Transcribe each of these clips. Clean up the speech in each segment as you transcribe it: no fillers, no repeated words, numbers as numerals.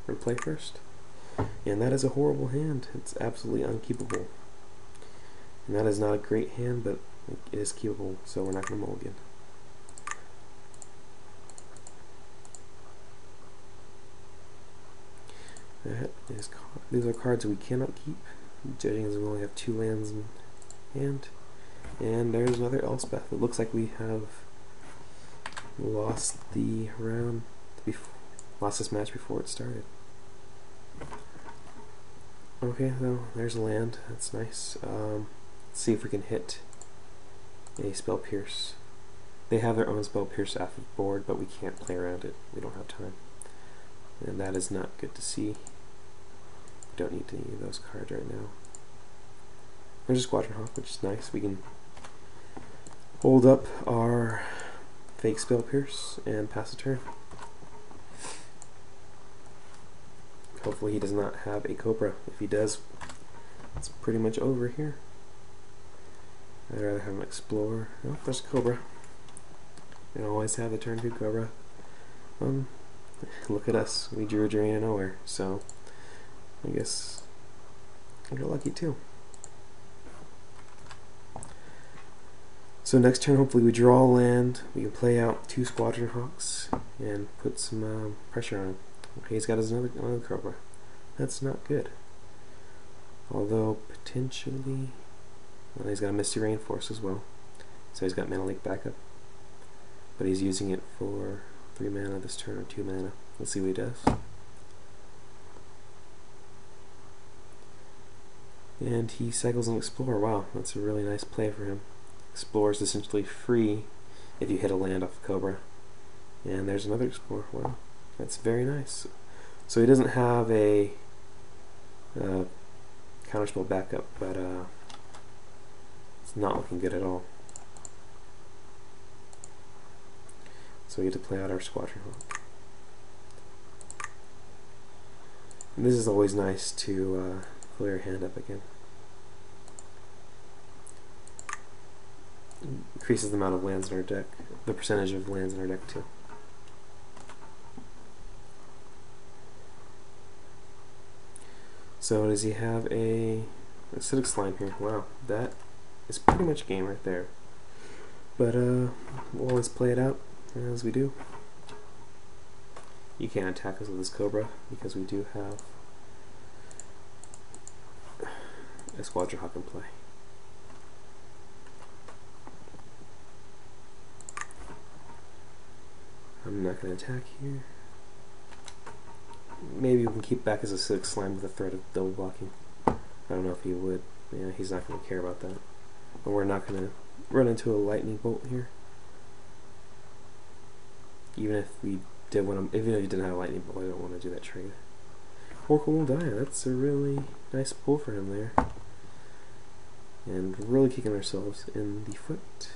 or play first. And that is a horrible hand. It's absolutely unkeepable. And that is not a great hand, but it is keepable, so we're not going to mulligan. These are cards we cannot keep, judging as we only have 2 lands in hand. And there's another Elspeth. It looks like we have lost the round, lost this match before it started. Okay, so there's a land. That's nice. Let's see if we can hit a Spell Pierce. They have their own Spell Pierce off the board, but we can't play around it. We don't have time. And that is not good to see. We don't need any of those cards right now. There's a Squadron Hawk, which is nice. We can hold up our fake Spell Pierce and pass a turn. Hopefully he does not have a Cobra. If he does, it's pretty much over here. I'd rather have him explore. Oh, there's a Cobra. We always have the turn 2 Cobra. Look at us. We drew a drain of nowhere, so I guess we're lucky too. So next turn, hopefully we draw a land. We can play out 2 Squadron Hawks and put some pressure on him. Okay, he's got another Cobra. That's not good. Although potentially, well, he's got a Misty Rainforest as well, so he's got Mana Leak backup. But he's using it for 3 mana this turn, or 2 mana. Let's see what he does. And he cycles an Explorer. Wow, that's a really nice play for him. Explorer is essentially free if you hit a land off of Cobra. And there's another Explorer. Wow, that's very nice. So he doesn't have a counterspell backup, but it's not looking good at all. So we get to play out our Squadron Hawk. And this is always nice to fill your hand up again. Increases the amount of lands in our deck, the percentage of lands in our deck too. So does he have a acidic slime here? Wow, that is pretty much game right there. But we'll always play it out as we do. You can't attack us with this Cobra because we do have a Squadron Hawk in play. I'm not going to attack here. Maybe we can keep back as a 6 slime with the threat of double blocking. I don't know if he would. Yeah, he's not going to care about that. But we're not going to run into a lightning bolt here. Even if we did want to, even if he didn't have a lightning bolt, I don't want to do that trade. Oracle will die. That's a really nice pull for him there. And we're really kicking ourselves in the foot.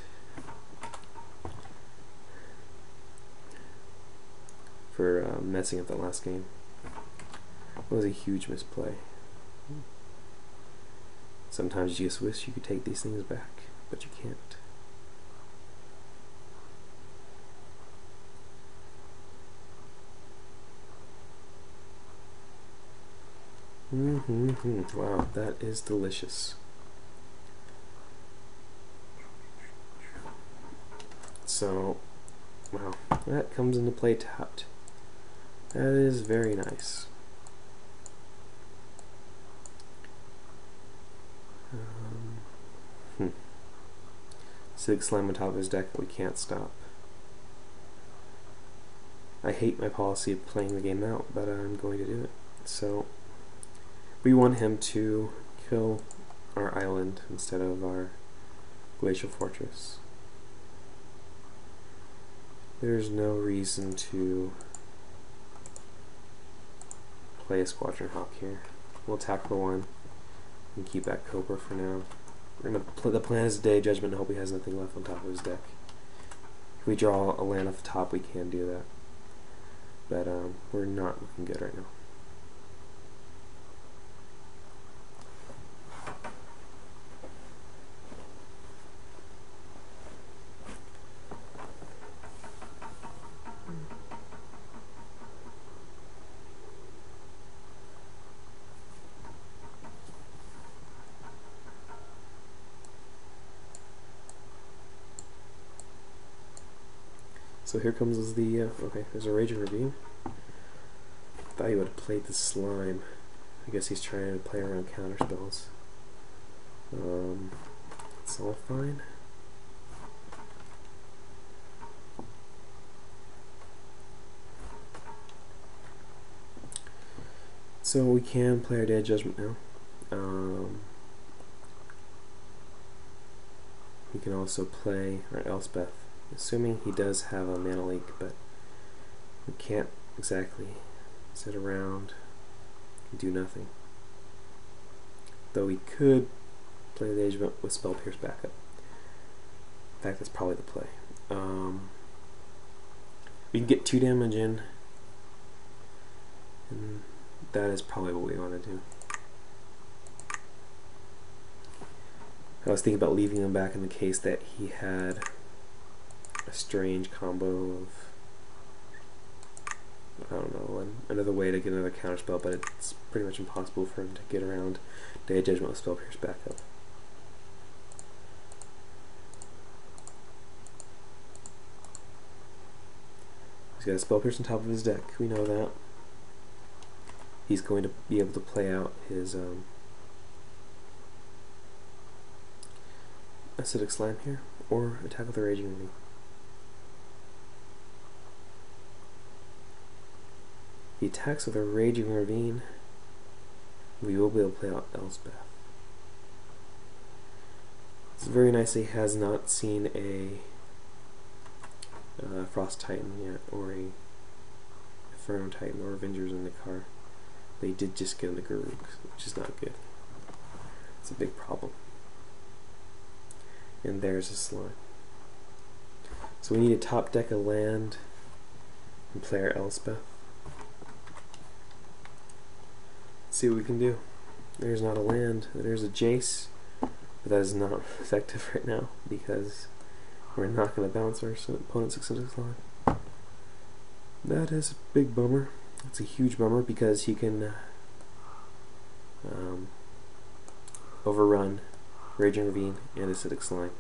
For messing up that last game. It was a huge misplay. Sometimes you just wish you could take these things back, but you can't. Wow, that is delicious. So, wow, that comes into play tapped. That is very nice. Six slime on top of his deck that we can't stop. I hate my policy of playing the game out, but I'm going to do it. So, we want him to kill our island instead of our glacial fortress. There's no reason to play a Squadron Hawk here. We'll attack for 1 and keep that Cobra for now. We're gonna the plan is Day Judgment and hope he has nothing left on top of his deck. If we draw a land off the top, we can do that. But we're not looking good right now. So here comes the, okay, there's a Raging Ravine. Thought he would have played the Slime. I guess he's trying to play around counter spells. It's all fine. So we can play our Day of Judgment now. We can also play our Elspeth, assuming he does have a mana leak, but we can't exactly sit around and do nothing. Though we could play the Age with Spell Pierce backup. In fact, that's probably the play. We can get 2 damage in, and that is probably what we want to do. I was thinking about leaving him back in the case that he had a strange combo of, I don't know, another way to get another counterspell, but it's pretty much impossible for him to get around Day of Judgment with Spell Pierce backup. He's got a Spell Pierce on top of his deck, we know that. He's going to be able to play out his Acidic Slime here, or attack with a Raging Ravine. If he attacks with a Raging Ravine, we will be able to play out Elspeth. It's very nice that he has not seen a Frost Titan yet, or a Inferno Titan, or Avengers in the car. They did just get in the Garug, which is not good. It's a big problem. And there's a Slime. So we need to top deck a land and play our Elspeth. Let's see what we can do. There's not a land. There's a Jace, but that is not effective right now because we're not going to bounce our opponent's Acidic Slime. That is a big bummer. It's a huge bummer because he can overrun Raging Ravine and Acidic Slime.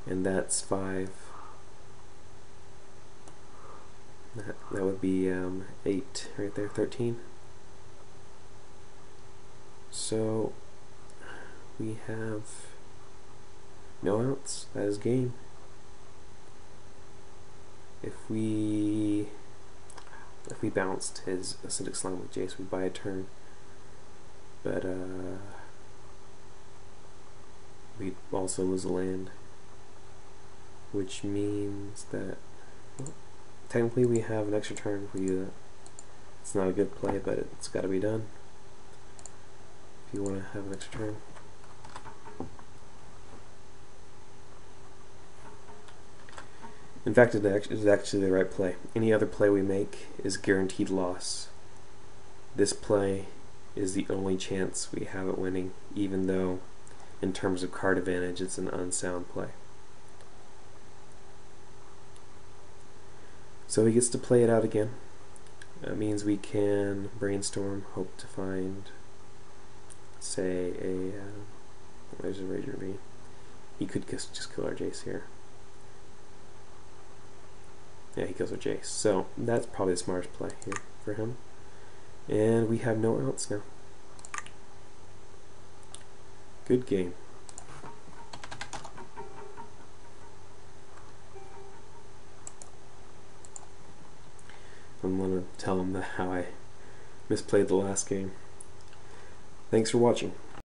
And that's 5. That would be 8 right there, 13. So we have no outs. That is game. If we bounced his Acidic Slime with Jace, we'd buy a turn. But we'd also lose a land, which means that, well, technically we have an extra turn if we do that. It's not a good play, but it's got to be done if you want to have an extra turn. In fact, it is actually the right play. Any other play we make is guaranteed loss. This play is the only chance we have at winning, even though in terms of card advantage it's an unsound play. So he gets to play it out again. That means we can brainstorm, hope to find, say, there's a Raging Ravine. He could just kill our Jace here. Yeah, he kills our Jace. So that's probably the smartest play here for him. And we have no outs now. Good game. I'm going to tell him how I misplayed the last game. Thanks for watching.